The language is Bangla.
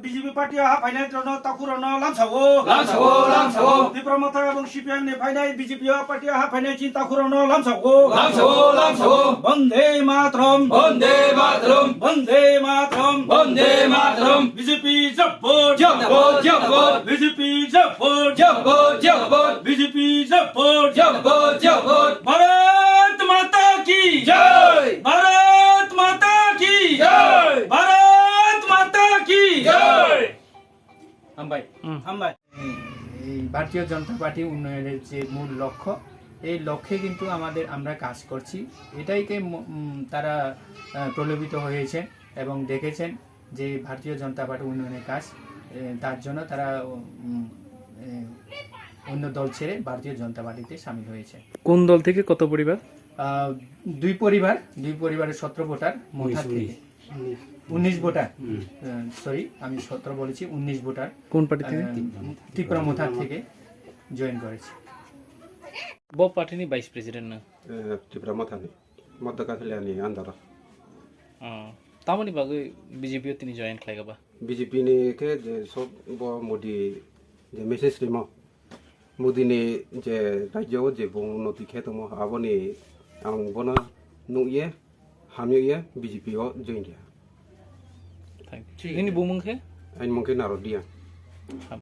বিজেপি পার্টি হাফাইনাই তাকুরানো লামসাগো ত্রিপুরা এবং সিপিএম নি ফাইনাই বিজেপি পার্টি হাফাইনাই চিন তাকুরানো লামসাগো বন্দে মাতরম বন্দে মাতরম বিজেপি জব্বর বিজেপি জব্বর বিজেপি জব্বর ভারত মাতা কি জয় ভারত মাতা কি জয় ভারত মাতা কি জয় হামবাই এই ভারতীয় জনতা পার্টি উন্নয়নের যে মূল লক্ষ্য এই লক্ষ্যে কিন্তু আমরা কাজ করছি এটাইকে তারা প্রলোভিত হয়েছে এবং দেখেছেন যে ভারতীয় জনতা পার্টি উন্নয়নের কাজ তার জন্য তারা অন্য দল ছেড়ে ভারতীয় জনতা পার্টিতে সামিল হয়েছে। কোন দল থেকে কত পরিবার? দুই পরিবারের 17 ভোটার মোথা থেকে 19 ভোটার সরি আমি 17 বলেছি 19 ভোটার কোন পার্টি থেকে? ত্রিপুরা মোথা থেকে জয়েন করেছে। Bo party ni vice president na. Tripura মোথানি মধ্যকা ফেলিয়ানি আন্দারা Tamani bagai BJP tini join khlaiga ba. BJP নি কে যে সব মোদি যে মেসেজ রিমো মোদি নি যে রাজ্য যে উন্নতি খেতমো আবনি আং বনা নুয়ে হামিয়ে বিজেপি ও জয়েন দিয়া Thank you. Ini bumung ke? আইন মঙ্কে নারদিয়া